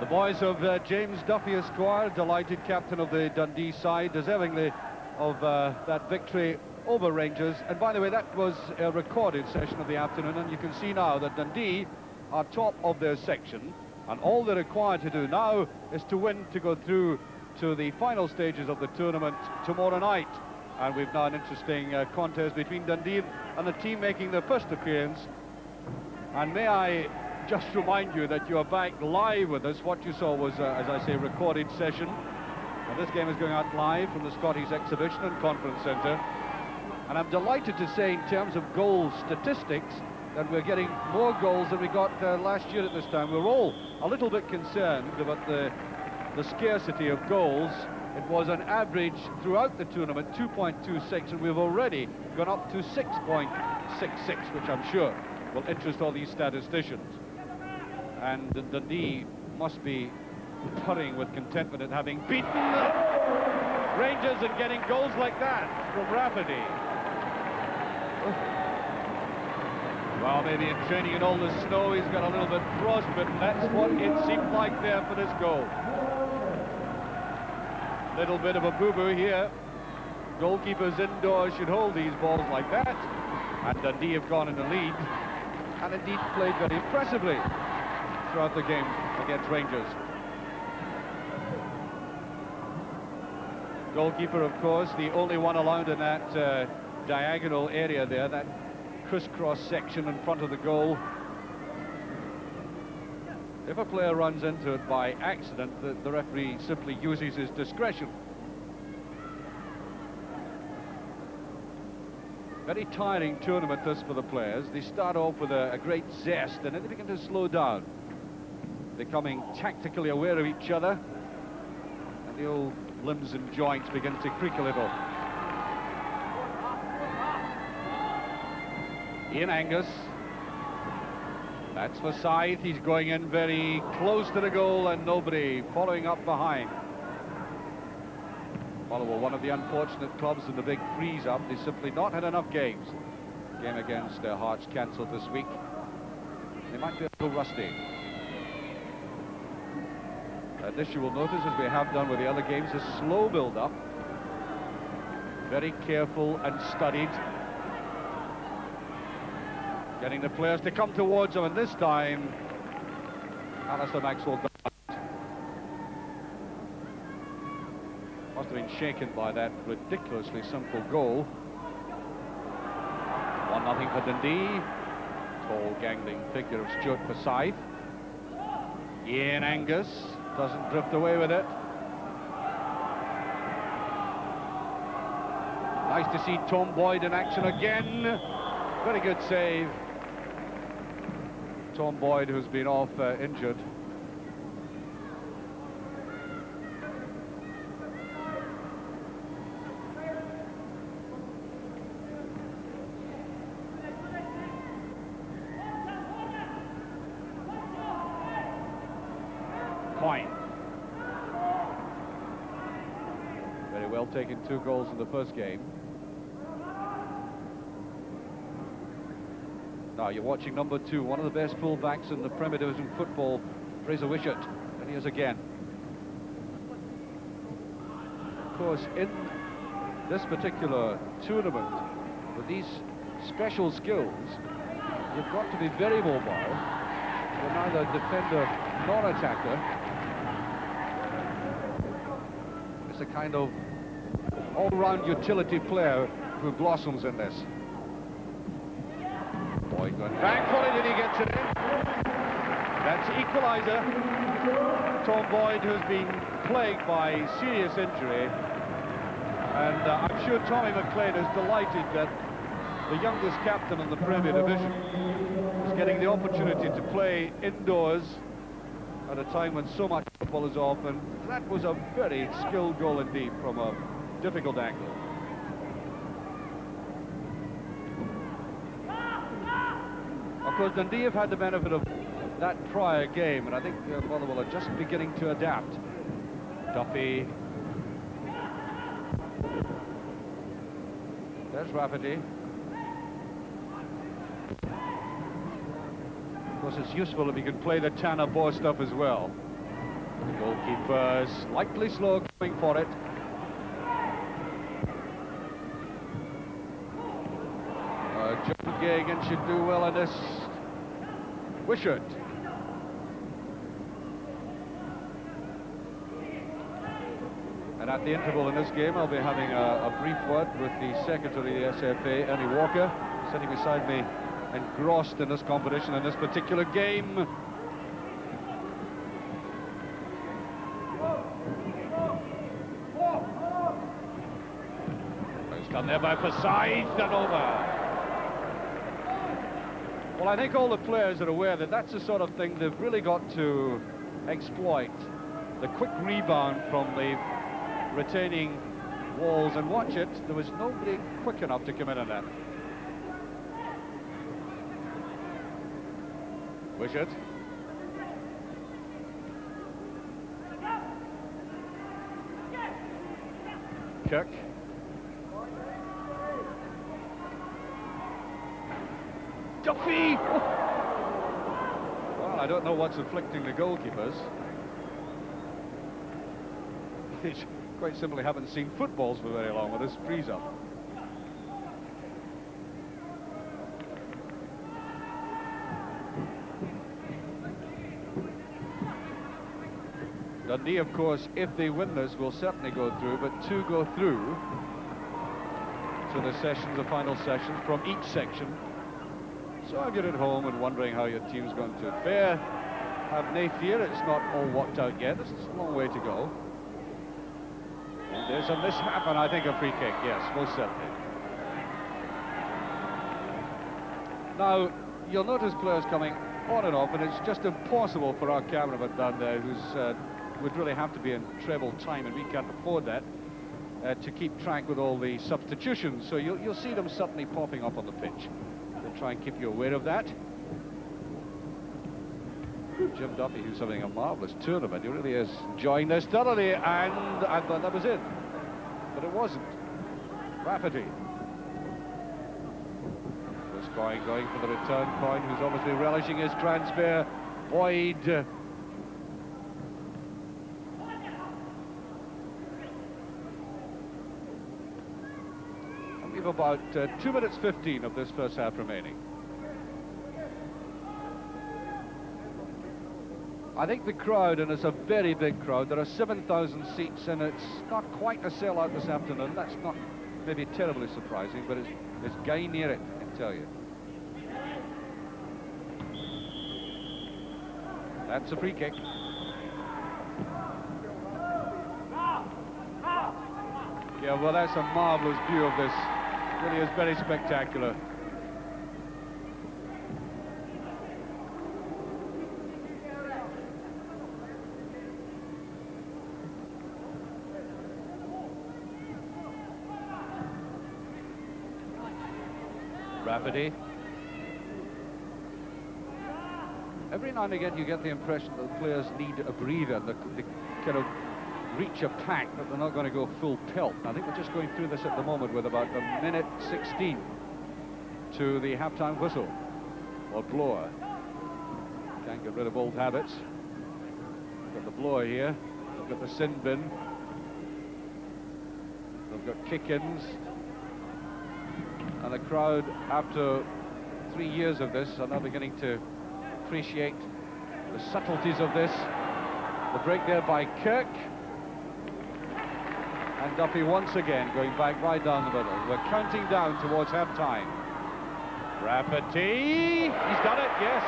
The boys of James Duffy Esquire, delighted captain of the Dundee side, deservingly of that victory over Rangers. And by the way, that was a recorded session of the afternoon, and you can see now that Dundee are top of their section, and all they're required to do now is to win to go through to the final stages of the tournament tomorrow night. And we've now an interesting contest between Dundee and the team making their first appearance. And may I just remind you that you are back live with us. What you saw was, as I say, recorded session. And this game is going out live from the Scottish Exhibition and Conference Centre. And I'm delighted to say, in terms of goal statistics, that we're getting more goals than we got last year at this time. We're all a little bit concerned about the scarcity of goals. It was an average throughout the tournament, 2.26, and we've already gone up to 6.66, which I'm sure will interest all these statisticians. And Dundee must be purring with contentment at having beaten Rangers and getting goals like that from Rafferty. Well, maybe in training in all the snow, he's got a little bit frostbitten. That's what it seemed like there for this goal. Little bit of a boo-boo here. Goalkeepers indoors should hold these balls like that. And Dundee have gone in the lead, and indeed played very impressively throughout the game against Rangers. Goalkeeper, of course, the only one allowed in that diagonal area there, that crisscross section in front of the goal. If a player runs into it by accident, the referee simply uses his discretion. Very tiring tournament this for the players. They start off with a great zest, and then they begin to slow down, becoming tactically aware of each other, and the old limbs and joints begin to creak a little. Ian Angus, that's for Scythe. He's going in very close to the goal, and nobody following up behind. Motherwell, one of the unfortunate clubs in the big freeze-up. They simply not had enough games. Game against Hearts cancelled this week. They might be a little rusty. This you will notice, as we have done with the other games, a slow build-up. Very careful and studied. Getting the players to come towards them, and this time Alistair Maxwell must have been shaken by that ridiculously simple goal. 1-0 for Dundee. Tall, gangling figure of Stuart Forsyth. Ian Angus doesn't drift away with it. Nice to see Tom Boyd in action again. Very good save. Tom Boyd, who's been off injured. Coyne. Very well taken, 2 goals in the first game. Now you're watching number 2, one of the best full-backs in the Premier Division football, Fraser Wishart, and he is again. Of course, in this particular tournament, with these special skills, you've got to be very mobile. You're neither defender nor attacker. It's a kind of all-round utility player who blossoms in this. Boyd going back for it, and he gets it in. That's equaliser. Tom Boyd, who's been plagued by serious injury, and I'm sure Tommy McLean is delighted that the youngest captain in the Premier Division is getting the opportunity to play indoors at a time when so much football is off, and that was a very skilled goal indeed from a difficult angle. Of course, Dundee have had the benefit of that prior game, and I think Motherwell are just beginning to adapt. Duffy. There's Rafferty. Of course, it's useful if you can play the Tanner Bohr stuff as well. The goalkeeper slightly slow coming for it. John Gagan should do well in this. Wishart. And at the interval in this game, I'll be having a brief word with the Secretary of the SFA, Ernie Walker, sitting beside me, engrossed in this competition, in this particular game. It's done there by Forsyth and over. Well, I think all the players are aware that that's the sort of thing they've really got to exploit. The quick rebound from the retaining walls, and watch it, there was nobody quick enough to come in on that. Wishart. Kirk. Duffy! Oh. Well, I don't know what's afflicting the goalkeepers. They quite simply haven't seen footballs for very long with this freeze-up. Dundee, of course, if they win this, will certainly go through, but two go through to the sessions, the final sessions, from each section. So if you're at home and wondering how your team's going to fare, have no fear, it's not all worked out yet. This is a long way to go. And there's a mishap, and I think a free kick, yes, most certainly. Now, you'll notice players coming on and off, and it's just impossible for our cameraman down there, who's would really have to be in treble time, and we can't afford that, to keep track with all the substitutions. So you'll see them suddenly popping up on the pitch. We'll try and keep you aware of that. Jim Duffy, who's having a marvellous tournament, he really is enjoying this thoroughly, and I thought that was it, but it wasn't. Rafferty. Going for the return point, who's obviously relishing his transfer. Boyd. And we've about 2 minutes 15 of this first half remaining. I think the crowd, and it's a very big crowd, there are 7,000 seats, and it's not quite a sellout this afternoon. That's not maybe terribly surprising, but it's getting near it, I can tell you. That's a free kick. Yeah, well, that's a marvellous view of this. It really is very spectacular. Rafferty. Every now and again you get the impression that the players need a breather, they kind of reach a pack, but they're not going to go full pelt. I think we're just going through this at the moment with about a minute 16 to the half-time whistle, or blower. Can't get rid of old habits. Got the blower here, they've got the sin bin, they've got kick-ins, and the crowd, after 3 years of this, are now beginning to appreciate the subtleties of this. The break there by Kirk, and Duffy once again going back right down the middle. We're counting down towards half-time. Rafferty, he's done it, yes.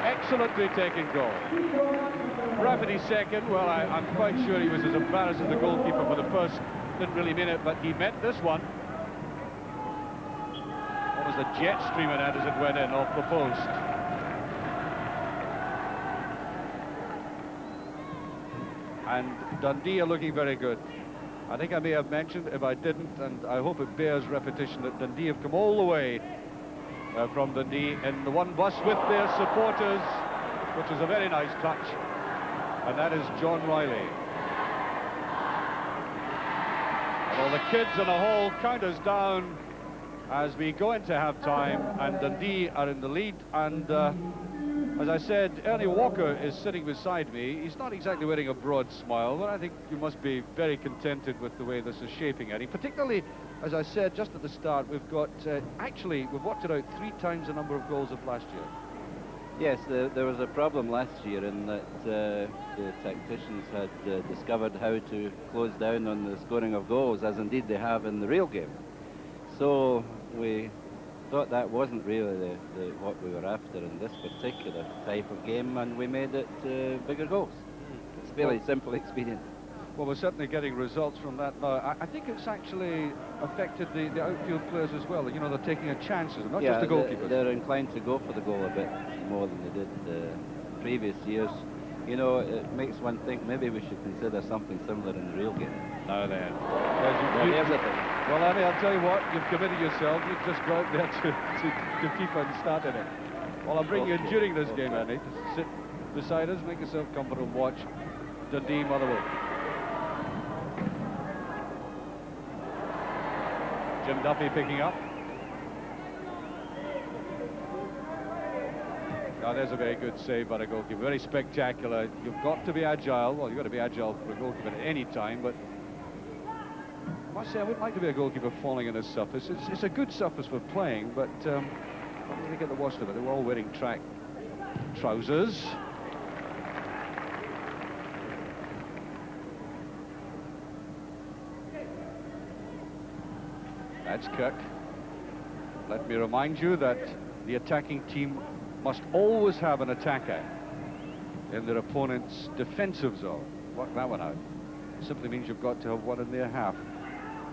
Excellently taken goal. Rafferty second, well, I'm quite sure he was as embarrassed as the goalkeeper for the first. Didn't really mean it, but he meant this one. What was the jet streaming out as it went in off the post. And Dundee are looking very good. I think I may have mentioned, if I didn't, and I hope it bears repetition, that Dundee have come all the way from Dundee in the one bus with their supporters, which is a very nice touch, and that is John Riley. And all the kids in the hall count us down as we go into half-time, and Dundee are in the lead, and As I said, Ernie Walker is sitting beside me. He's not exactly wearing a broad smile, but I think you must be very contented with the way this is shaping, Ernie. Particularly, as I said just at the start, we've got, actually, we've worked it out 3 times the number of goals of last year. Yes, there was a problem last year in that the tacticians had discovered how to close down on the scoring of goals, as indeed they have in the real game. So we thought that wasn't really what we were after in this particular type of game, and we made it bigger goals. It's a fairly simple experience. Well, we're certainly getting results from that now. I think it's actually affected the outfield players as well. You know, they're taking a chances, not just the goalkeepers. They're inclined to go for the goal a bit more than they did previous years. You know, it makes one think maybe we should consider something similar in the real game. Now then. Well, Andy, I'll tell you what, you've committed yourself. You've just go out there to keep on starting it. Well, I'll bring you in during this game, Andy. Just sit beside us, make yourself comfortable and watch Dundee Motherwell. Jim Duffy picking up. Now there's a very good save by the goalkeeper, very spectacular. You've got to be agile. Well, you've got to be agile for a goalkeeper at any time, but I must say I wouldn't like to be a goalkeeper falling on this surface. It's a good surface for playing, but not really get the worst of it. They were all wearing track trousers. That's Kirk. Let me remind you that the attacking team must always have an attacker in their opponent's defensive zone. Work that one out. Simply means you've got to have one in their half.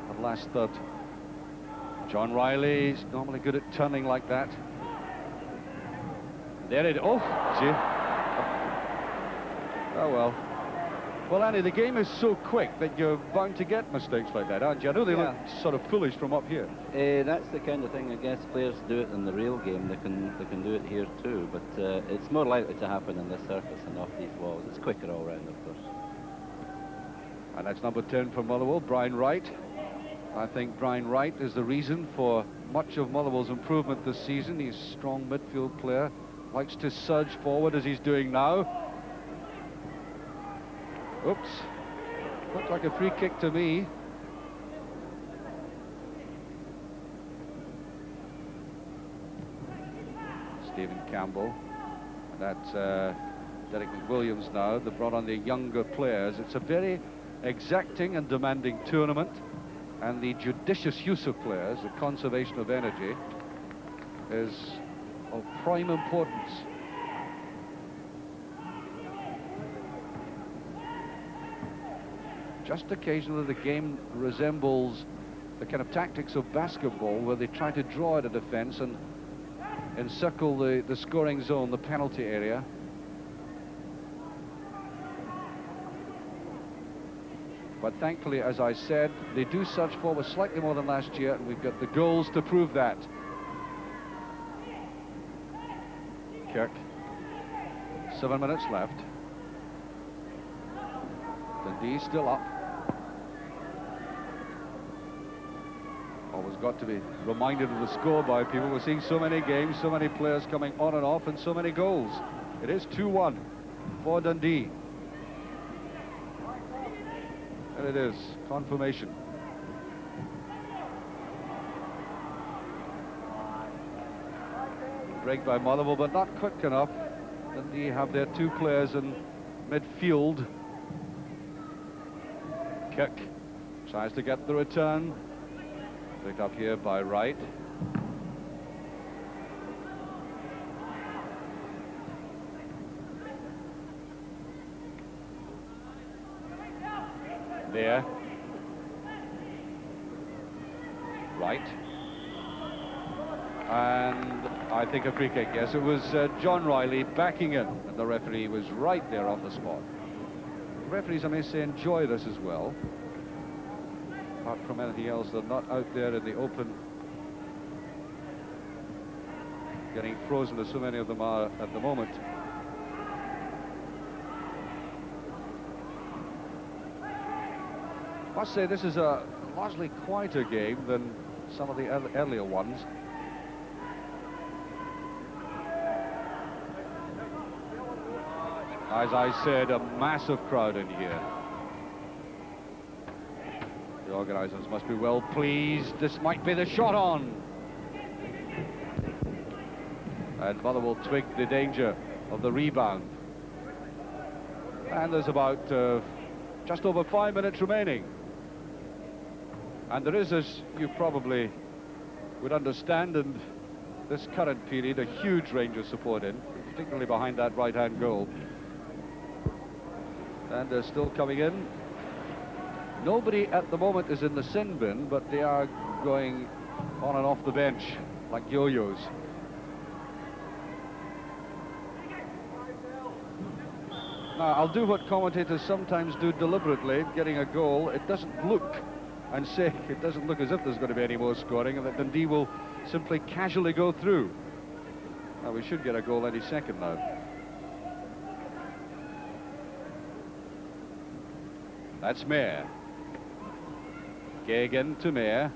And last third. John Riley is normally good at turning like that. There it is. Oh, gee. Oh well. Well, Annie, the game is so quick that you're bound to get mistakes like that, aren't you? I know they look sort of foolish from up here. That's the kind of thing I guess players do it in the real game. They can do it here too, but it's more likely to happen on this surface than off these walls. It's quicker all round, of course. And that's number 10 for Motherwell, Brian Wright. I think Brian Wright is the reason for much of Motherwell's improvement this season. He's a strong midfield player, likes to surge forward as he's doing now. Oops, looked like a free kick to me. Stephen Campbell. That's Derek McWilliams now. They've brought on the younger players. It's a very exacting and demanding tournament, and the judicious use of players, the conservation of energy, is of prime importance. Just occasionally the game resembles the kind of tactics of basketball where they try to draw at a defense and encircle the scoring zone, the penalty area. But thankfully, as I said, they do surge forward slightly more than last year, and we've got the goals to prove that. Kirk, 7 minutes left. Dundee still up. Always got to be reminded of the score by people. We're seeing so many games, so many players coming on and off, and so many goals. It is 2-1 for Dundee. And it is confirmation. Break by Motherwell, but not quick enough. Dundee have their 2 players in midfield. Kick tries to get the return. Picked up here by Wright. There. Wright. And I think a free kick, yes. It was John Riley backing in, and the referee was right there on the spot. The referees, I may say, enjoy this as well. Apart from anything else, they're not out there in the open getting frozen as so many of them are at the moment. I must say this is a largely quieter game than some of the earlier ones. As I said, a massive crowd in here. The organisers must be well pleased. This might be the shot on. And Motherwell twigged the danger of the rebound. And there's about just over 5 minutes remaining. And there is, as you probably would understand, in this current period, a huge range of support in, particularly behind that right-hand goal. And they're still coming in. Nobody at the moment is in the sin bin, but they are going on and off the bench like yo-yos. Now, I'll do what commentators sometimes do deliberately, getting a goal. It doesn't look, and say it doesn't look as if there's going to be any more scoring, and that Dundee will simply casually go through. Now, we should get a goal any second now. That's Mayer. Gagan to Mayer.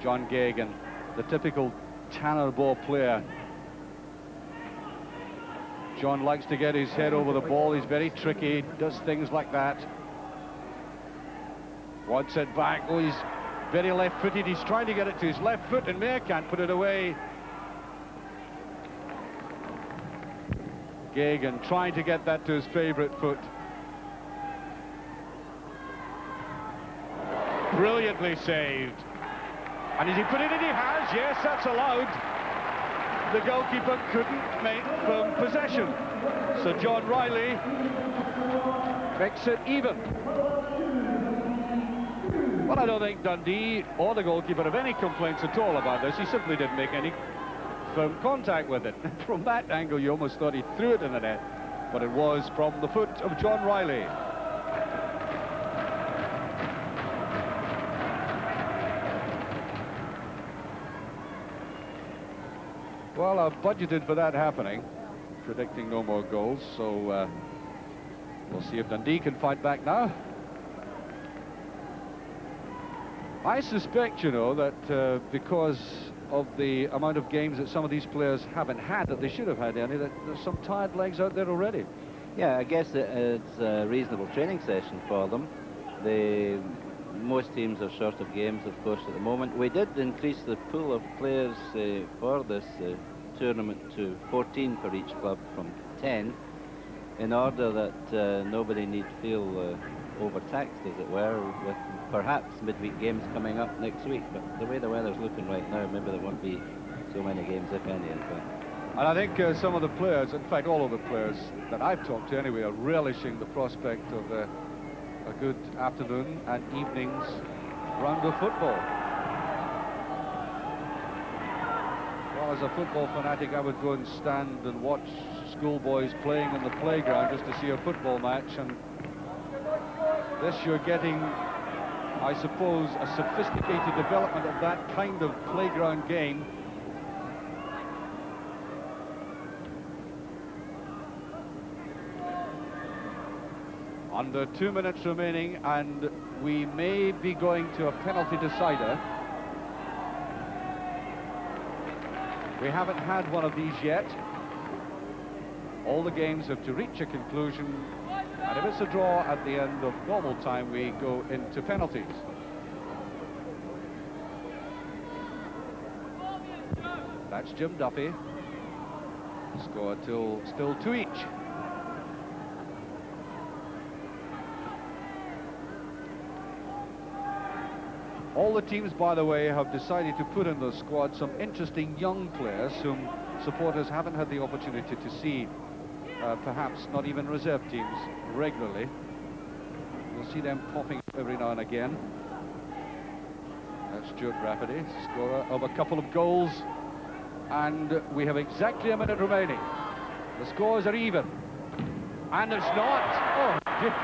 John Gagan, the typical Tanner ball player. John likes to get his head over the ball. He's very tricky, does things like that. Wants it back. Oh, he's very left-footed. He's trying to get it to his left foot, and Mayer can't put it away. Gagan trying to get that to his favourite foot. Brilliantly saved. And has he put it in? He has. Yes, that's allowed. The goalkeeper couldn't make firm possession. So John Riley makes it even. Well, I don't think Dundee or the goalkeeper have any complaints at all about this. He simply didn't make any firm contact with it. From that angle, you almost thought he threw it in the net, but it was from the foot of John Riley. Well, I've budgeted for that happening, predicting no more goals, so we'll see if Dundee can fight back now. I suspect, you know, that because of the amount of games that some of these players haven't had, that they should have had any, that there's some tired legs out there already. Yeah, I guess it's a reasonable training session for them. Most teams are short of games, of course, at the moment. We did increase the pool of players for this tournament to 14 for each club from 10, in order that nobody need feel overtaxed, as it were, with perhaps midweek games coming up next week. But the way the weather's looking right now, maybe there won't be so many games, if any, in fact. And I think some of the players, in fact all of the players that I've talked to anyway, are relishing the prospect of a good afternoon and evening's round of football. Well, as a football fanatic, I would go and stand and watch schoolboys playing in the playground just to see a football match, and this you're getting, I suppose, a sophisticated development of that kind of playground game. Under 2 minutes remaining, and we may be going to a penalty decider. We haven't had one of these yet. All the games have to reach a conclusion, and if it's a draw at the end of normal time, we go into penalties. That's Jim Duffy. Score still 2 each. All the teams, by the way, have decided to put in the squad some interesting young players whom supporters haven't had the opportunity to see, perhaps not even reserve teams, regularly. You'll see them popping up every now and again. That's Stuart Rafferty, scorer of a couple of goals. And we have exactly a minute remaining. The scores are even. And it's not. Oh, dear.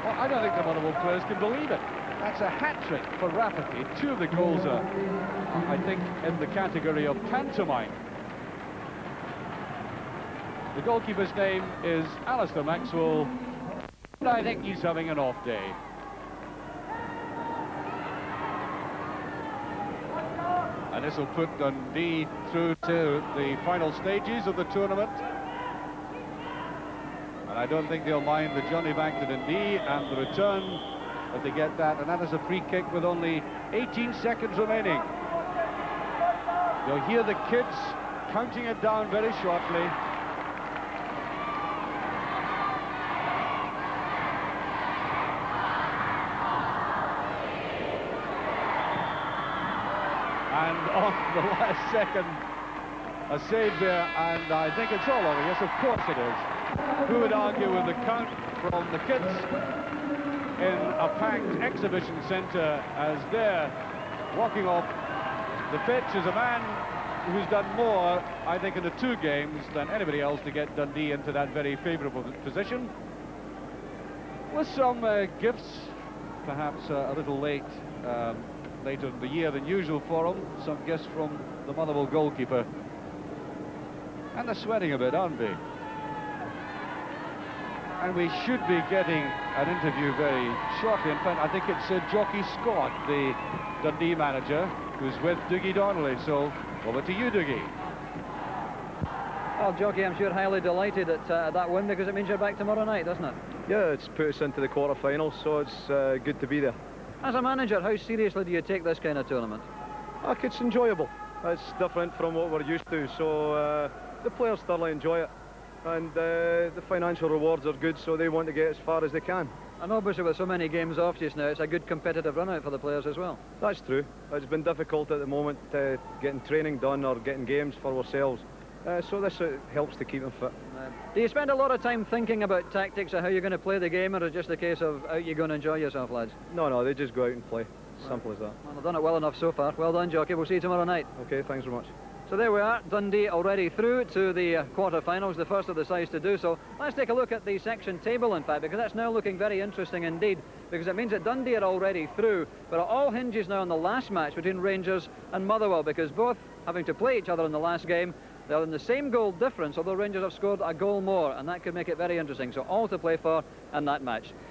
Well, I don't think the Motherwell players can believe it. That's a hat-trick for Rafferty. 2 of the goals are, I think, in the category of pantomime. The goalkeeper's name is Alistair Maxwell, and I think he's having an off day. And this will put Dundee through to the final stages of the tournament. And I don't think they'll mind the journey back to Dundee and the return if they get that. And that is a free kick with only 18 seconds remaining. You'll hear the kids counting it down very shortly. And on the last second, a save there, and I think it's all over. Yes, of course it is. Who would argue with the count from the kids in a packed exhibition centre as they're walking off the pitch as a man who's done more, I think, in the 2 games than anybody else to get Dundee into that very favourable position. With some gifts, perhaps a little late, later in the year than usual for them. Some gifts from the Motherwell goalkeeper. And they're sweating a bit, aren't they? And we should be getting an interview very shortly. In fact, I think it's Jockey Scott, the Dundee manager, who's with Dougie Donnelly. So, over to you, Dougie. Well, Jockey, I'm sure highly delighted at that win, because it means you're back tomorrow night, doesn't it? Yeah, it's put us into the quarter-finals, so it's good to be there. As a manager, how seriously do you take this kind of tournament? It's enjoyable. It's different from what we're used to, so the players thoroughly enjoy it. And the financial rewards are good, so they want to get as far as they can. And obviously with so many games off just now, it's a good competitive run out for the players as well. That's true. It's been difficult at the moment getting training done or getting games for ourselves. So this helps to keep them fit. Do you spend a lot of time thinking about tactics or how you're going to play the game, or is it just a case of out you go and enjoy yourself, lads? No, they just go out and play. Simple as that. Well, they've done it well enough so far. Well done, Jockey. We'll see you tomorrow night. Okay, thanks very much. So there we are, Dundee already through to the quarter-finals, the first of the sides to do so. Let's take a look at the section table, in fact, because that's now looking very interesting indeed, because it means that Dundee are already through, but it all hinges now on the last match between Rangers and Motherwell, because both having to play each other in the last game, they're in the same goal difference, although Rangers have scored a goal more, and that could make it very interesting. So all to play for in that match.